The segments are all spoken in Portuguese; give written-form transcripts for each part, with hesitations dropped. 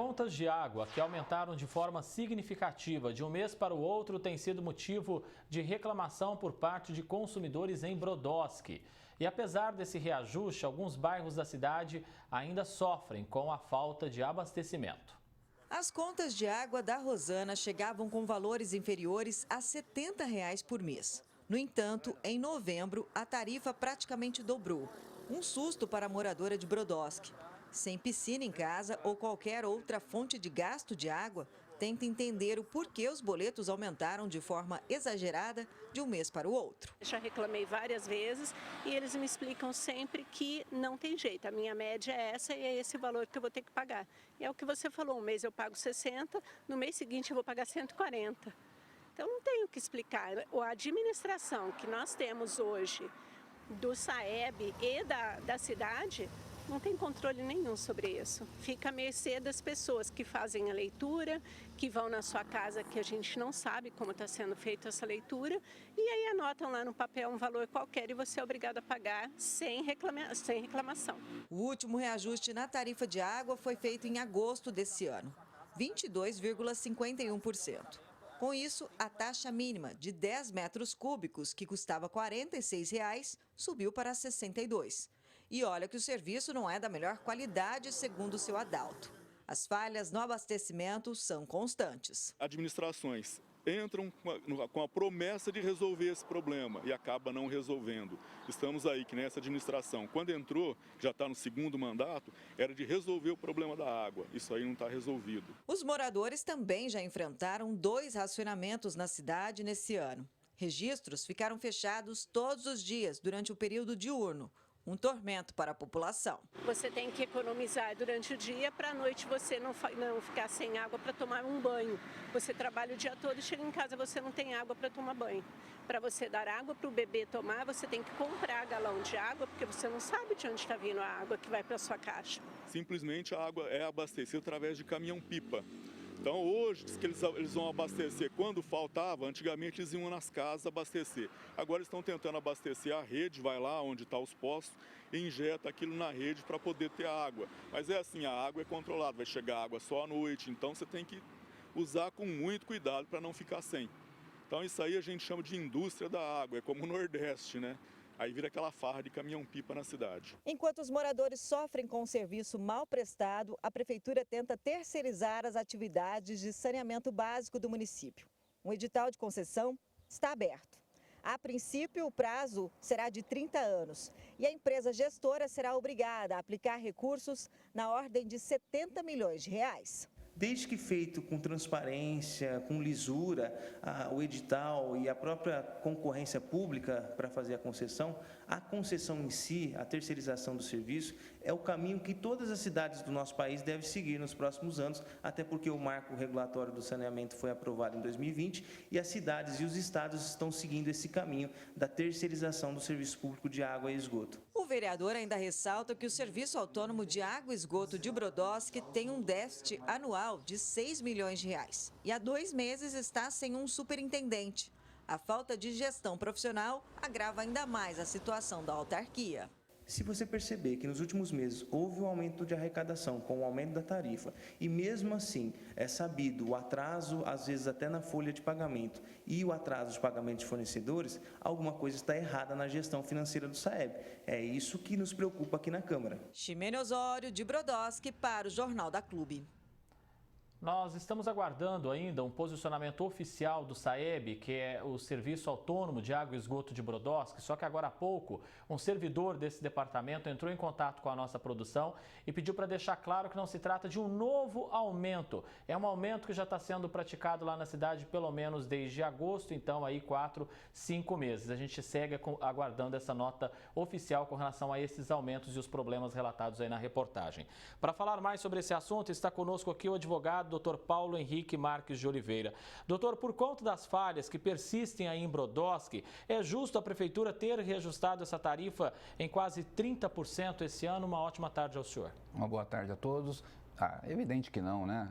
Contas de água que aumentaram de forma significativa de um mês para o outro têm sido motivo de reclamação por parte de consumidores em Brodowski. E apesar desse reajuste, alguns bairros da cidade ainda sofrem com a falta de abastecimento. As contas de água da Rosana chegavam com valores inferiores a R$ 70 por mês. No entanto, em novembro, a tarifa praticamente dobrou. Um susto para a moradora de Brodowski. Sem piscina em casa ou qualquer outra fonte de gasto de água, tenta entender o porquê os boletos aumentaram de forma exagerada de um mês para o outro. Já reclamei várias vezes e eles me explicam sempre que não tem jeito. A minha média é essa e é esse valor que eu vou ter que pagar. E é o que você falou, um mês eu pago 60, no mês seguinte eu vou pagar 140. Então não tenho o que explicar. A administração que nós temos hoje do SAEB e da cidade não tem controle nenhum sobre isso. Fica à mercê das pessoas que fazem a leitura, que vão na sua casa, que a gente não sabe como está sendo feita essa leitura, e aí anotam lá no papel um valor qualquer e você é obrigado a pagar sem reclamação. O último reajuste na tarifa de água foi feito em agosto desse ano, 22,51%. Com isso, a taxa mínima de 10 metros cúbicos, que custava R$ 46, subiu para 62. E olha que o serviço não é da melhor qualidade, segundo o seu Adalto. As falhas no abastecimento são constantes. Administrações entram com a promessa de resolver esse problema e acaba não resolvendo. Estamos aí que nessa administração, quando entrou, já está no segundo mandato, era de resolver o problema da água. Isso aí não está resolvido. Os moradores também já enfrentaram 2 racionamentos na cidade nesse ano. Registros ficaram fechados todos os dias durante o período diurno. Um tormento para a população. Você tem que economizar durante o dia para a noite você não ficar sem água para tomar um banho. Você trabalha o dia todo e chega em casa você não tem água para tomar banho. Para você dar água para o bebê tomar, você tem que comprar galão de água, porque você não sabe de onde está vindo a água que vai para a sua caixa. Simplesmente a água é abastecida através de caminhão-pipa. Então hoje diz que eles vão abastecer quando faltava, antigamente eles iam nas casas abastecer. Agora estão tentando abastecer a rede, vai lá onde estão os postos e injeta aquilo na rede para poder ter água. Mas é assim, a água é controlada, vai chegar água só à noite, então você tem que usar com muito cuidado para não ficar sem. Então isso aí a gente chama de indústria da água, é como o Nordeste, né? Aí vira aquela farra de caminhão-pipa na cidade. Enquanto os moradores sofrem com o serviço mal prestado, a prefeitura tenta terceirizar as atividades de saneamento básico do município. Um edital de concessão está aberto. A princípio, o prazo será de 30 anos e a empresa gestora será obrigada a aplicar recursos na ordem de R$ 70 milhões. Desde que feito com transparência, com lisura, o edital e a própria concorrência pública para fazer a concessão em si, a terceirização do serviço, é o caminho que todas as cidades do nosso país devem seguir nos próximos anos, até porque o marco regulatório do saneamento foi aprovado em 2020 e as cidades e os estados estão seguindo esse caminho da terceirização do serviço público de água e esgoto. O vereador ainda ressalta que o Serviço Autônomo de Água e Esgoto de Brodowski tem um déficit anual de R$ 6 milhões e há 2 meses está sem um superintendente. A falta de gestão profissional agrava ainda mais a situação da autarquia. Se você perceber que nos últimos meses houve um aumento de arrecadação com o aumento da tarifa e mesmo assim é sabido o atraso, às vezes até na folha de pagamento e o atraso de pagamento de fornecedores, alguma coisa está errada na gestão financeira do SAEB. É isso que nos preocupa aqui na Câmara. Ximene Osório, de Brodowski, para o Jornal da Clube. Nós estamos aguardando ainda um posicionamento oficial do SAEB, que é o Serviço Autônomo de Água e Esgoto de Brodowski, só que agora há pouco um servidor desse departamento entrou em contato com a nossa produção e pediu para deixar claro que não se trata de um novo aumento. É um aumento que já está sendo praticado lá na cidade pelo menos desde agosto, então aí 4, 5 meses. A gente segue aguardando essa nota oficial com relação a esses aumentos e os problemas relatados aí na reportagem. Para falar mais sobre esse assunto, está conosco aqui o advogado Dr. Paulo Henrique Marques de Oliveira. Doutor, por conta das falhas que persistem aí em Brodowski, é justo a Prefeitura ter reajustado essa tarifa em quase 30% esse ano? Uma ótima tarde ao senhor. Uma boa tarde a todos. É evidente que não, né?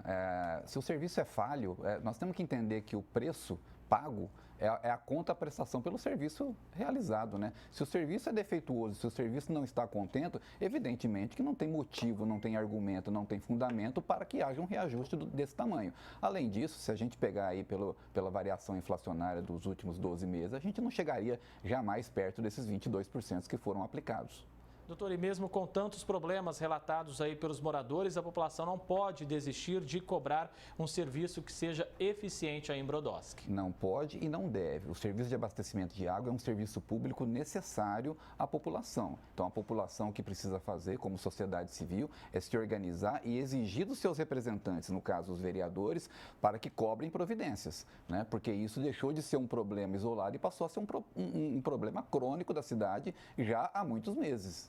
Se o serviço é falho, nós temos que entender que o preço pago é a conta-prestação pelo serviço realizado, né? Se o serviço é defeituoso, se o serviço não está contento, evidentemente que não tem motivo, não tem argumento, não tem fundamento para que haja um reajuste desse tamanho. Além disso, se a gente pegar aí pela variação inflacionária dos últimos 12 meses, a gente não chegaria jamais perto desses 22% que foram aplicados. Doutor, e mesmo com tantos problemas relatados aí pelos moradores, a população não pode desistir de cobrar um serviço que seja eficiente aí em Brodowski. Não pode e não deve. O serviço de abastecimento de água é um serviço público necessário à população. Então, a população que precisa fazer, como sociedade civil, é se organizar e exigir dos seus representantes, no caso os vereadores, para que cobrem providências, né? Porque isso deixou de ser um problema isolado e passou a ser um problema crônico da cidade já há muitos meses.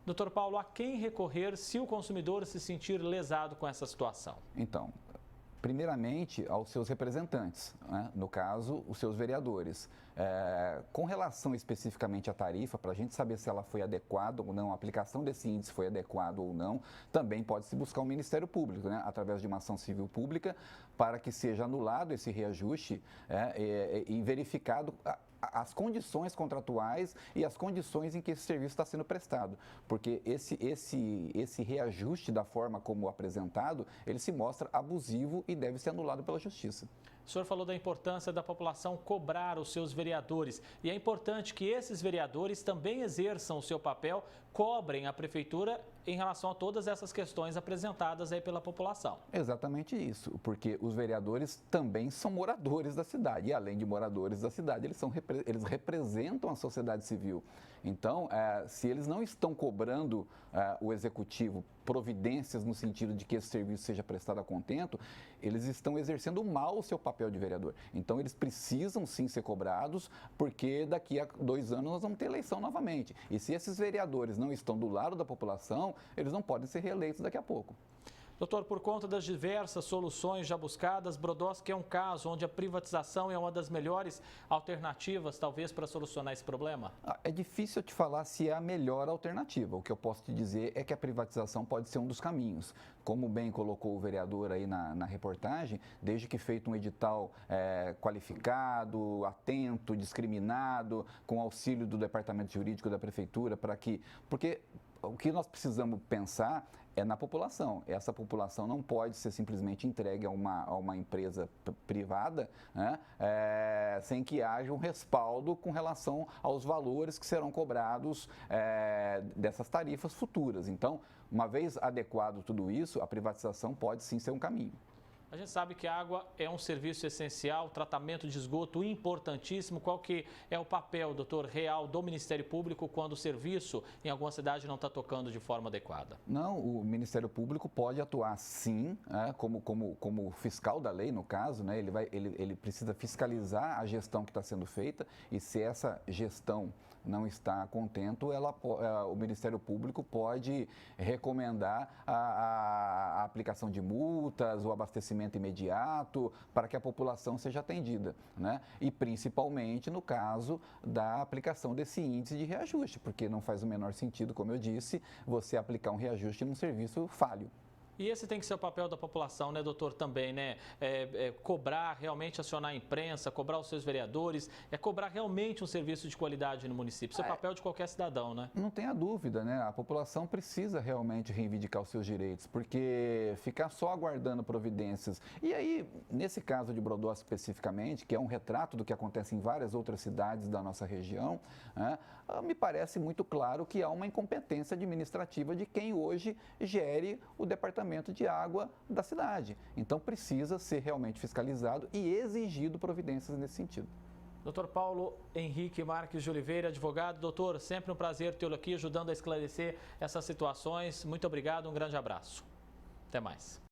Doutor Paulo, a quem recorrer se o consumidor se sentir lesado com essa situação? Então, primeiramente aos seus representantes, né? No caso, os seus vereadores. Com relação especificamente à tarifa, para a gente saber se ela foi adequada ou não, a aplicação desse índice foi adequada ou não, também pode-se buscar o Ministério Público, né? Através de uma ação civil pública, para que seja anulado esse reajuste e verificado as condições contratuais e as condições em que esse serviço está sendo prestado, porque esse reajuste da forma como apresentado, ele se mostra abusivo e deve ser anulado pela Justiça. O senhor falou da importância da população cobrar os seus vereadores e é importante que esses vereadores também exerçam o seu papel, cobrem a prefeitura em relação a todas essas questões apresentadas aí pela população. Exatamente isso, porque os vereadores também são moradores da cidade e além de moradores da cidade, eles representam a sociedade civil. Então, se eles não estão cobrando o executivo providências no sentido de que esse serviço seja prestado a contento, eles estão exercendo mal o seu papel de vereador. Então, eles precisam sim ser cobrados, porque daqui a 2 anos nós vamos ter eleição novamente. E se esses vereadores não estão do lado da população, eles não podem ser reeleitos daqui a pouco. Doutor, por conta das diversas soluções já buscadas, Brodowski é um caso onde a privatização é uma das melhores alternativas, talvez, para solucionar esse problema? É difícil eu te falar se é a melhor alternativa. O que eu posso te dizer é que a privatização pode ser um dos caminhos. Como bem colocou o vereador aí na reportagem, desde que feito um edital qualificado, atento, discriminado, com auxílio do departamento jurídico da prefeitura, porque o que nós precisamos pensar é na população. Essa população não pode ser simplesmente entregue a uma empresa privada, né, sem que haja um respaldo com relação aos valores que serão cobrados dessas tarifas futuras. Então, uma vez adequado tudo isso, a privatização pode sim ser um caminho. A gente sabe que a água é um serviço essencial, tratamento de esgoto importantíssimo. Qual que é o papel, doutor, real do Ministério Público quando o serviço em alguma cidade não está tocando de forma adequada? Não, o Ministério Público pode atuar sim, como fiscal da lei, no caso, né? Ele precisa fiscalizar a gestão que está sendo feita e se essa gestão não está contento, o Ministério Público pode recomendar a aplicação de multas, o abastecimento imediato, para que a população seja atendida, né? E principalmente no caso da aplicação desse índice de reajuste, porque não faz o menor sentido, como eu disse, você aplicar um reajuste num serviço falho. E esse tem que ser o papel da população, né, doutor, também, né? Cobrar, realmente acionar a imprensa, cobrar os seus vereadores, cobrar realmente um serviço de qualidade no município. Isso é o papel de qualquer cidadão, né? Não tenha dúvida, né? A população precisa realmente reivindicar os seus direitos, porque ficar só aguardando providências. E aí, nesse caso de Brodowski especificamente, que é um retrato do que acontece em várias outras cidades da nossa região, né, me parece muito claro que há uma incompetência administrativa de quem hoje gere o departamento de água da cidade. Então, precisa ser realmente fiscalizado e exigido providências nesse sentido. Doutor Paulo Henrique Marques de Oliveira, advogado. Doutor, sempre um prazer tê-lo aqui ajudando a esclarecer essas situações. Muito obrigado, um grande abraço. Até mais.